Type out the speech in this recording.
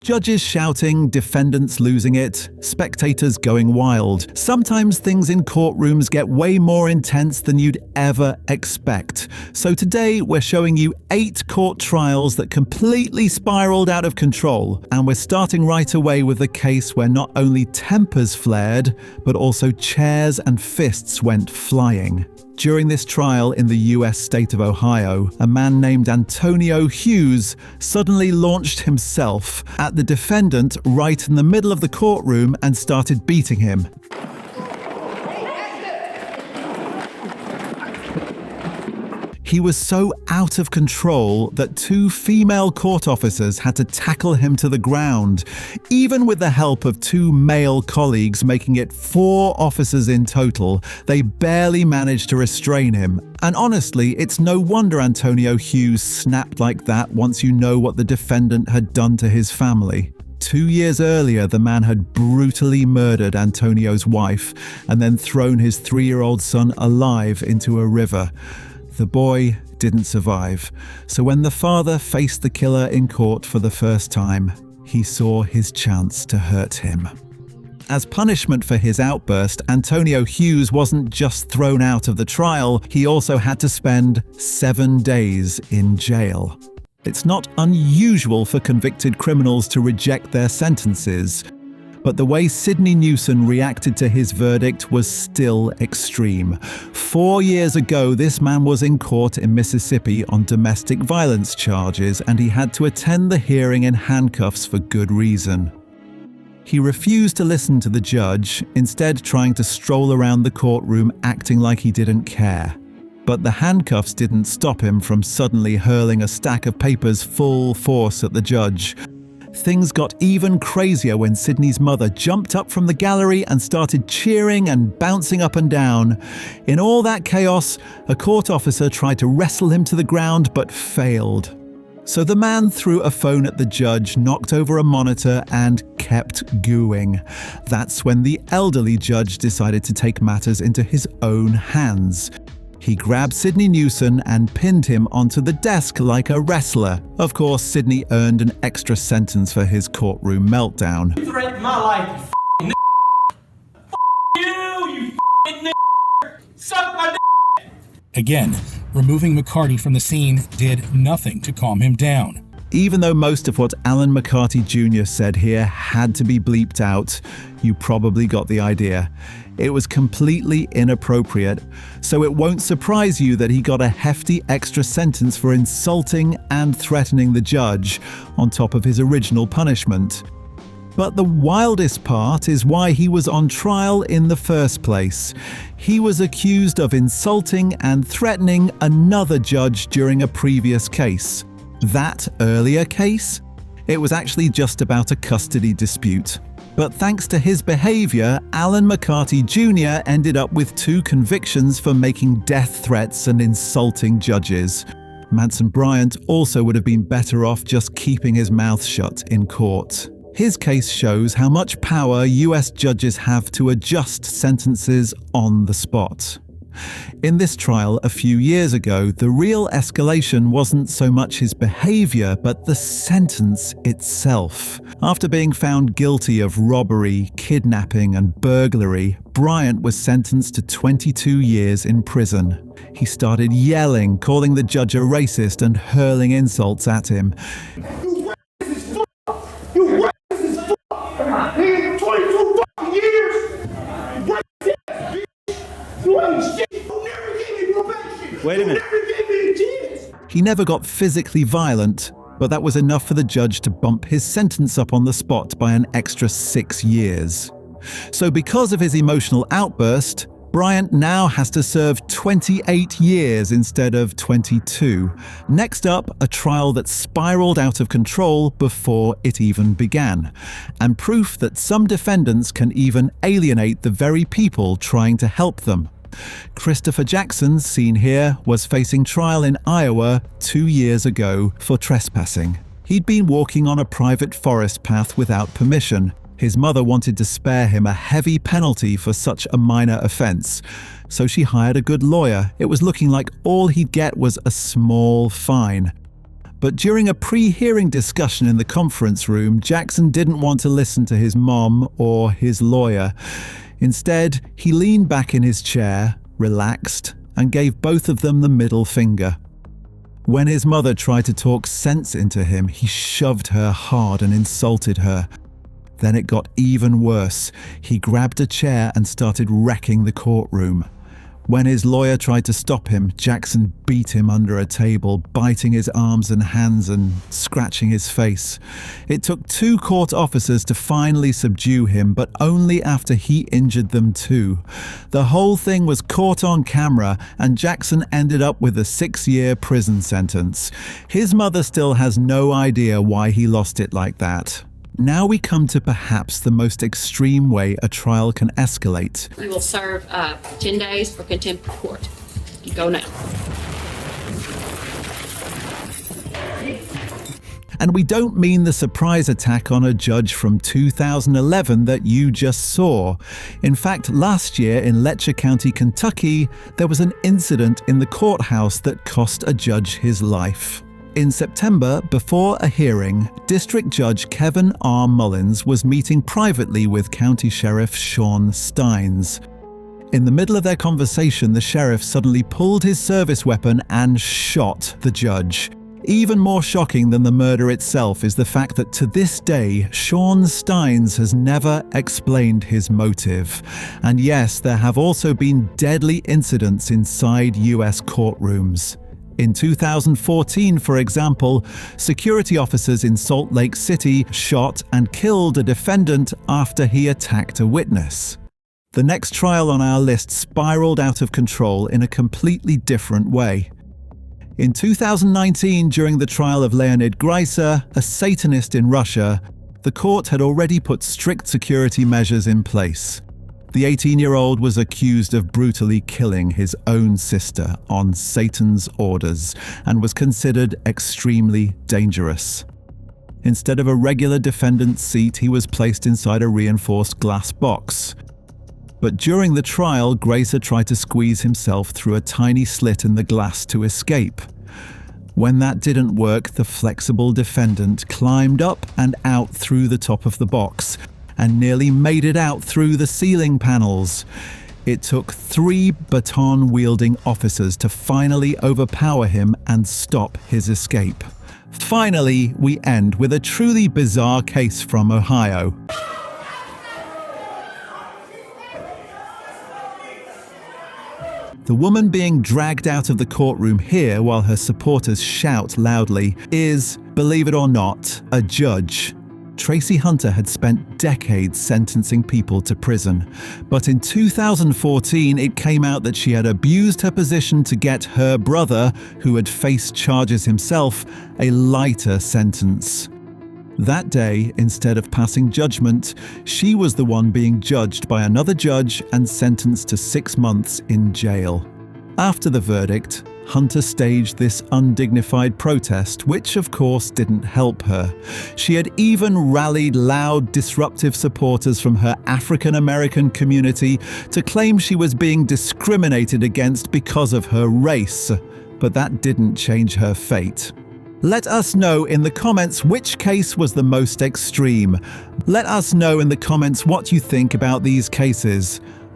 Judges shouting, defendants losing it, spectators going wild. Sometimes things in courtrooms get way more intense than you'd ever expect. So today we're showing you 8 court trials that completely spiraled out of control. And we're starting right away with a case where not only tempers flared, but also chairs and fists went flying. During this trial in the US state of Ohio, a man named Antonio Hughes suddenly launched himself at the defendant right in the middle of the courtroom and started beating him. He was so out of control that 2 female court officers had to tackle him to the ground, even with the help of 2 male colleagues, making it 4 officers in total. They barely managed to restrain him. And honestly, it's no wonder Antonio Hughes snapped like that once you know what the defendant had done to his family. 2 years earlier, the man had brutally murdered Antonio's wife and then thrown his 3-year-old son alive into a river. The boy didn't survive, so when the father faced the killer in court for the first time, he saw his chance to hurt him. As punishment for his outburst, Antonio Hughes wasn't just thrown out of the trial, he also had to spend 7 days in jail. It's not unusual for convicted criminals to reject their sentences, but the way Sidney Newson reacted to his verdict was still extreme. 4 years ago, this man was in court in Mississippi on domestic violence charges, and he had to attend the hearing in handcuffs for good reason. He refused to listen to the judge, instead trying to stroll around the courtroom acting like he didn't care. But the handcuffs didn't stop him from suddenly hurling a stack of papers full force at the judge. Things got even crazier when Sidney's mother jumped up from the gallery and started cheering and bouncing up and down. In all that chaos, a court officer tried to wrestle him to the ground but failed. So the man threw a phone at the judge, knocked over a monitor, and kept gooing. That's when the elderly judge decided to take matters into his own hands. He grabbed Sidney Newson and pinned him onto the desk like a wrestler. Of course, Sidney earned an extra sentence for his courtroom meltdown. You threatened my life, you you suck my Again, removing McCarti from the scene did nothing to calm him down. Even though most of what Alan McCarti Jr. said here had to be bleeped out, you probably got the idea. It was completely inappropriate, so it won't surprise you that he got a hefty extra sentence for insulting and threatening the judge, on top of his original punishment. But the wildest part is why he was on trial in the first place. He was accused of insulting and threatening another judge during a previous case. That earlier case? It was actually just about a custody dispute. But thanks to his behavior, Alan McCarti Jr. ended up with 2 convictions for making death threats and insulting judges. Manson Bryant also would have been better off just keeping his mouth shut in court. His case shows how much power US judges have to adjust sentences on the spot. In this trial a few years ago, the real escalation wasn't so much his behavior, but the sentence itself. After being found guilty of robbery, kidnapping, and burglary, Bryant was sentenced to 22 years in prison. He started yelling, calling the judge a racist, and hurling insults at him. You racist fuck! You racist fuck! He in 22 fucking years! Racist bitch! You ain't shit! You never gave me probation! Wait a minute. You never gave me a chance! He never got physically violent, but that was enough for the judge to bump his sentence up on the spot by an extra 6 years. So because of his emotional outburst, Bryant now has to serve 28 years instead of 22. Next up, a trial that spiraled out of control before it even began, and proof that some defendants can even alienate the very people trying to help them. Christopher Jackson, seen here, was facing trial in Iowa 2 years ago for trespassing. He'd been walking on a private forest path without permission. His mother wanted to spare him a heavy penalty for such a minor offense, so she hired a good lawyer. It was looking like all he'd get was a small fine. But during a pre-hearing discussion in the conference room, Jackson didn't want to listen to his mom or his lawyer. Instead, he leaned back in his chair, relaxed, and gave both of them the middle finger. When his mother tried to talk sense into him, he shoved her hard and insulted her. Then it got even worse. He grabbed a chair and started wrecking the courtroom. When his lawyer tried to stop him, Jackson beat him under a table, biting his arms and hands and scratching his face. It took 2 court officers to finally subdue him, but only after he injured them too. The whole thing was caught on camera, and Jackson ended up with a 6-year prison sentence. His mother still has no idea why he lost it like that. Now we come to perhaps the most extreme way a trial can escalate. You will serve 10 days for contempt of court. You go now. And we don't mean the surprise attack on a judge from 2011 that you just saw. In fact, last year in Letcher County, Kentucky, there was an incident in the courthouse that cost a judge his life. In September, before a hearing, District Judge Kevin R. Mullins was meeting privately with County Sheriff Sean Steins. In the middle of their conversation, the sheriff suddenly pulled his service weapon and shot the judge. Even more shocking than the murder itself is the fact that to this day, Sean Steins has never explained his motive. And yes, there have also been deadly incidents inside US courtrooms. In 2014, for example, security officers in Salt Lake City shot and killed a defendant after he attacked a witness. The next trial on our list spiraled out of control in a completely different way. In 2019, during the trial of Leonid Greiser, a Satanist in Russia, the court had already put strict security measures in place. The 18-year-old was accused of brutally killing his own sister on Satan's orders and was considered extremely dangerous. Instead of a regular defendant's seat, he was placed inside a reinforced glass box. But during the trial, Gracer tried to squeeze himself through a tiny slit in the glass to escape. When that didn't work, the flexible defendant climbed up and out through the top of the box and nearly made it out through the ceiling panels. It took 3 baton-wielding officers to finally overpower him and stop his escape. Finally, we end with a truly bizarre case from Ohio. The woman being dragged out of the courtroom here while her supporters shout loudly is, believe it or not, a judge. Tracy Hunter had spent decades sentencing people to prison, but in 2014 it came out that she had abused her position to get her brother, who had faced charges himself, a lighter sentence. That day, instead of passing judgment, she was the one being judged by another judge and sentenced to 6 months in jail. After the verdict, Hunter staged this undignified protest, which of course didn't help her. She had even rallied loud, disruptive supporters from her African-American community to claim she was being discriminated against because of her race, but that didn't change her fate. Let us know in the comments which case was the most extreme. Let us know in the comments what you think about these cases.